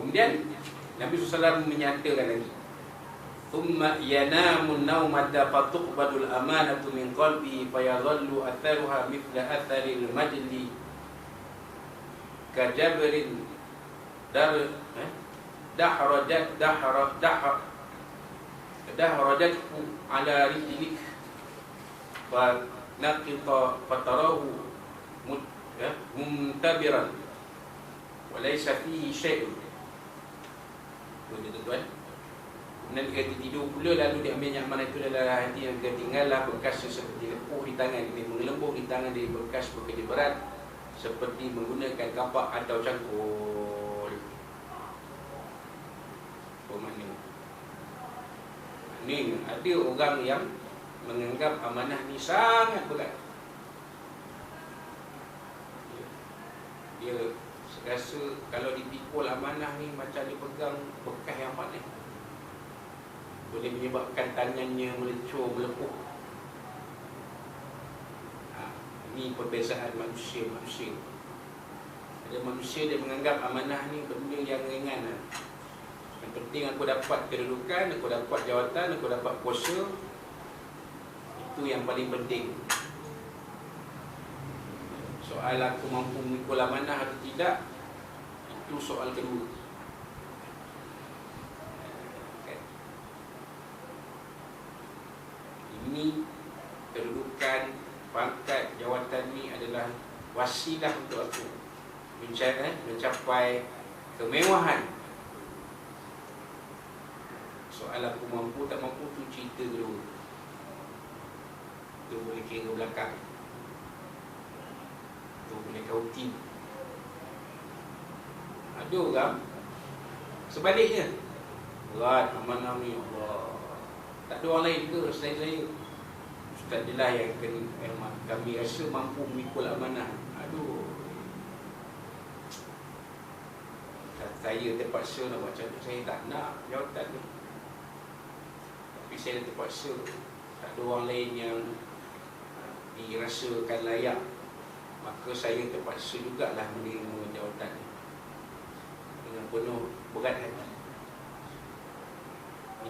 Kemudian Nabi SAW menyatakan lagi, thumma yanamun naumata fatuqbadul amanatu min qalbi fayadhallu atharuha mithla atharil majli kajabrin dahrajathu ala rijlik fa naqita fatarahu muntabiran wa laysa fihi syai'un. Tuan-tuan, kemudian ketika tidur pula, lalu dia ambil yang mana itu dalam hati yang ketinggalan bekas seperti lepuh di tangan, dia mengelembung di tangan dari bekas bekerja berat seperti menggunakan kapak atau cangkul. Bermakna ni ada orang yang menganggap amanah ni sangat berat. Dia rasa kalau dipikul amanah ni macam dia pegang bekas yang panas, boleh menyebabkan tangannya melecur, melepuh. Ini perbezaan manusia-manusia. Ada manusia dia menganggap amanah ni benda yang ringan. Yang penting aku dapat kedudukan, aku dapat jawatan, aku dapat kuasa. Itu yang paling penting. Soal aku mampu memikul amanah atau tidak, itu soal kedua. Ini kedudukan, pangkat, jawatan ni adalah wasilah untuk aku mencapai kemewahan. Soal aku mampu tak mampu tu cerita kedua. Itu boleh kira belakang, itu boleh kauti. Ada orang sebaliknya, berat amanah ni, Allah, tak ada orang lain ke selain saya. Ustaz je lah yang kami rasa mampu memikul amanah. Aduh, saya terpaksa nak buat macam tu. Saya tak nak jawatan ni, tapi saya terpaksa. Tak ada orang lain yang dirasakan layak, maka saya terpaksa jugalah menerima jawatan ni dengan penuh berat hati.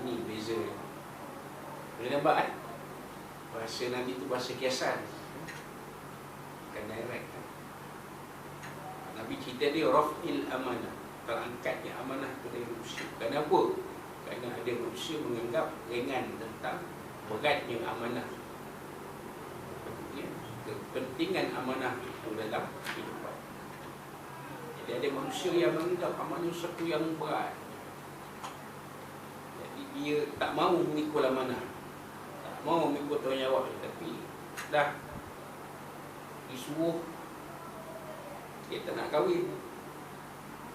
Ini beza. Boleh nampak kan? Bahasa Nabi itu bahasa kiasan, bukan direct. Nabi cerita dia raf'il amanah, terangkatnya amanah kepada manusia. Kenapa? Kerana ada manusia menganggap ringan tentang beratnya amanah, kepentingan amanah itu dalam kehidupan. Jadi ada manusia yang menganggap amanah sesuatu yang berat. Jadi dia tak mahu memikul amanah, tak mahu memikul tanggungjawab, tapi dah disuruh, dia tak nak kahwin,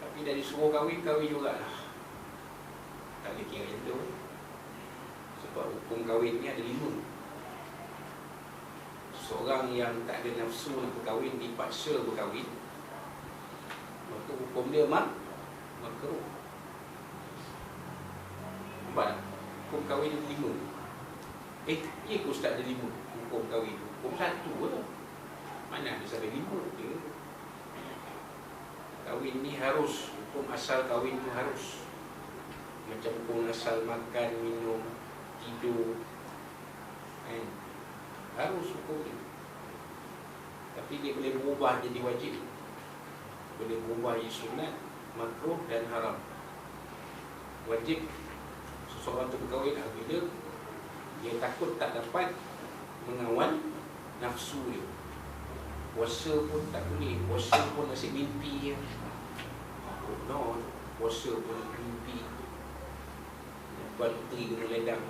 tapi dah disuruh kahwin jugalah. Tak boleh kira macam tu, sebab hukum kahwin ni ada 5. Seorang yang tak ada nafsu nak berkahwin dipaksa berkahwin, maka hukum dia makruh. Nampak tak? Hukum kahwin ada 5. Ya ke Ustaz ada 5 hukum kahwin? Hukum 1 lah. Mana ada sampai 5 dia. Kahwin ni harus, hukum asal kahwin tu harus. Macam hukum asal makan, minum, tidur, harus hukum ni. Tapi dia boleh berubah jadi wajib, boleh berubah jadi sunat, makruh dan haram. Wajib seseorang tu berkahwin bila dia takut tak dapat mengawal nafsu dia. Puasa pun tak boleh, puasa pun masih mimpi ya. No, puasa pun mimpi. Buat puteri kena ledang,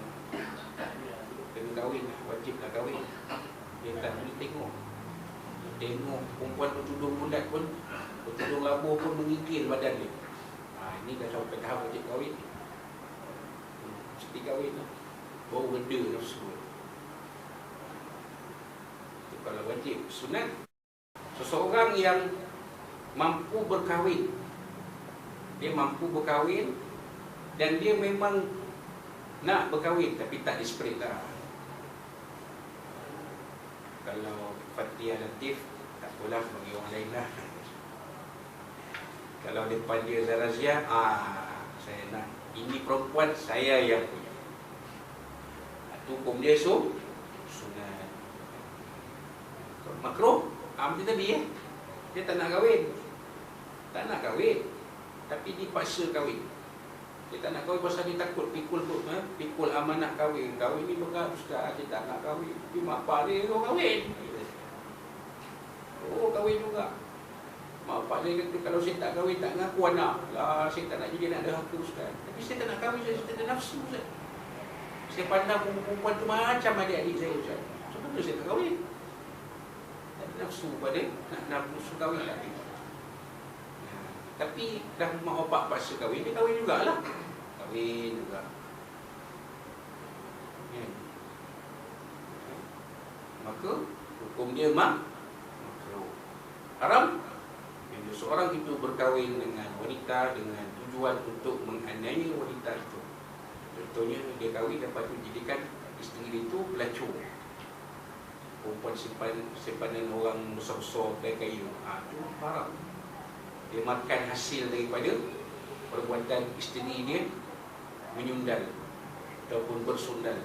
kena kahwin, wajib nak kahwin. Dia tak boleh tengok perempuan bertudung bulat pun, bertudung labuh pun mengikir badan dia. Ini dah sampai tahap wajib kahwin. Mesti kahwin lah, baru reda nafsu. Itu kalau wajib. Sunat, seseorang yang mampu berkahwin, dia mampu berkahwin dan dia memang nak berkahwin tapi tak dispread lah. Kalau Fatihah Latif tak apalah, bagi orang lain lah. Kalau depan dia Zarazia, saya nak ini perempuan, saya yang punya. Itu hukum dia sunat. Makruh, macam tadi dia tak nak kahwin. Tak nak kahwin, tapi dipaksa kahwin. Dia tak nak kahwin pasal dia takut pikul amanah kahwin. Kahwin ni berat ustaz, dia tak nak kahwin. Tapi mak pak dia kahwin. Kahwin juga. Mak pak dia kata kalau saya tak kahwin tak ngaku anak. Lah saya tak nak jadi anak derhaka ustaz. Tapi saya tak nak kahwin, saya tak ada nafsu ustaz. Saya pandang perempuan tu macam adik-adik saya ustaz. Sebab saya tak kahwin. Tak ada nafsu pada nak nafsu kahwin lagi. Tapi dah mak bapak paksa kahwin, dia kahwin jugalah. Kahwin juga. Maka hukum dia makruh. Haram bila seorang itu berkahwin dengan wanita dengan tujuan untuk menganiaya wanita itu. Contohnya dia kahwin lepas tu jadikan isteri dia itu pelacur. Perempuan simpanan orang besar-besar kaya-kaya. Itu haram. Dia makan hasil daripada perbuatan isteri dia menyundal ataupun bersundal,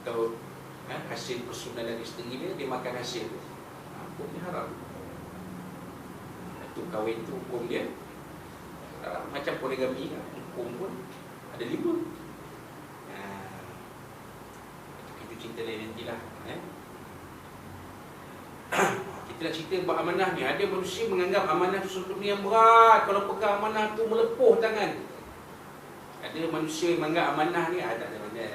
atau hasil persundalan isteri dia makan hasil. Hukum dia haram. Itu kahwin tu hukum dia haram. Macam poligami, hukum pun ada 5. Kita cerita lain nantilah. Kita nak cerita buat amanah ni. Ada manusia menganggap amanah tu sesuatu yang berat. Kalau pegang amanah tu melepuh tangan. Ada manusia yang menganggap amanah ni tak ada mana.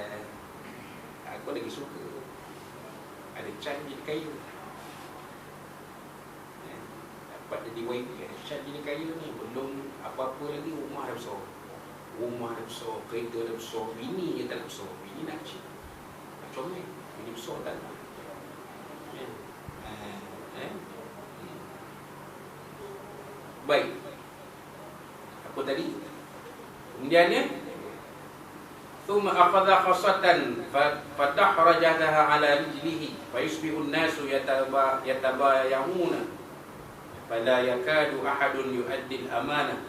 Aku lagi suka. Ada can jadi kaya. Dapat jadi YB, ada can jadi kaya ni. Belum apa-apa lagi, rumah dah besar. Kereta dah besar. Bini je tak nak besar. Bini nak kecil. Macam ni. Bini besar tak nak. Baik. Apa tadi? Kemudiannya thumma akhadha khasatan fatahrajaha ala rijlihi fayusbihu an-nasu yatabayahuna fala yakadu ahadun yu'addi al-amanah.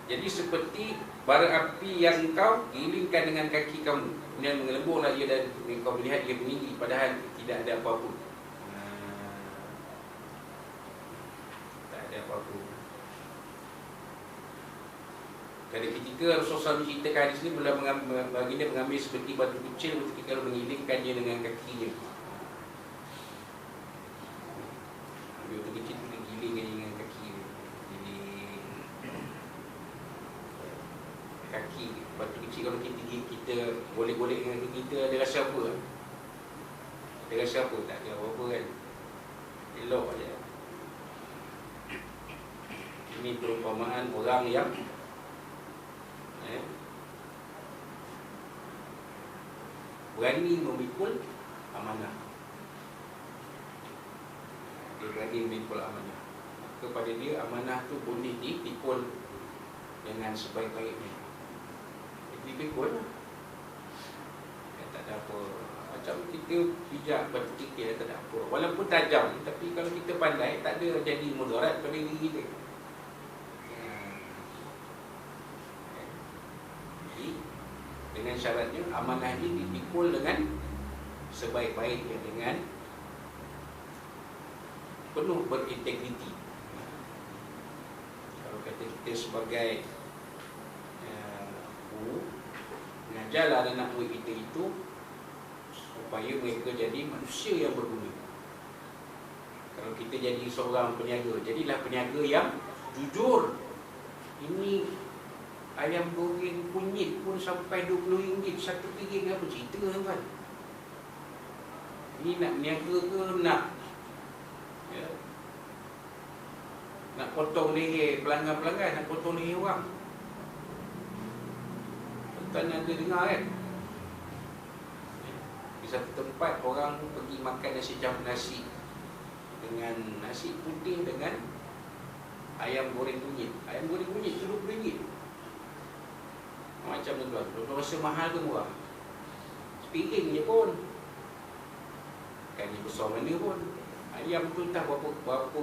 Jadi seperti bara api yang kau gilingkan dengan kaki kamu, kemudian mengelemburlah ia dan kau melihat ia meninggi padahal tidak ada apa-apa. Pada ketika Rasulullah menceritakan hadis ini, baginda mengambil seperti batu kecil ketika mengilingkannya dengan kakinya. Ambil batu kecil itu digilingkannya dengan kakinya. Kaki batu kecil kalau kita golek-golek dengan kaki kita, ada rasa apa? Ada rasa apa? Tak ada apa-apa kan? Elok je. Ini perumpamaan orang yang berani memikul amanah. Dia berani memikul amanah. Kepada dia amanah tu boleh dipikul dengan sebaik-baiknya. Dipikul lah. Tak ada apa. Macam kita pijak batu kikir, tak ada apa. Walaupun tajam, tapi kalau kita pandai, tak ada jadi mudarat pada diri kita. Dengan syaratnya amanah ini dipikul dengan sebaik-baiknya, dengan penuh berintegriti. Kalau kata kita sebagai guru, mengajarlah anak murid kita itu supaya mereka jadi manusia yang berguna. Kalau kita jadi seorang peniaga, jadilah peniaga yang jujur. Ini ayam goreng kunyit pun sampai RM20 satu piring, apa cerita tuan? Ini nak niaga ke nak nak potong leher pelanggan-pelanggan, nak potong leher orang? Tuan ada dengar kan? Di satu tempat orang pergi makan nasi dengan nasi putih dengan ayam goreng kunyit. Ayam goreng kunyit tu RM20. Macam tu tuan, tuan rasa mahal ke murah? Sepiring je pun. Kan ni besar mana pun. Ayam tu entah berapa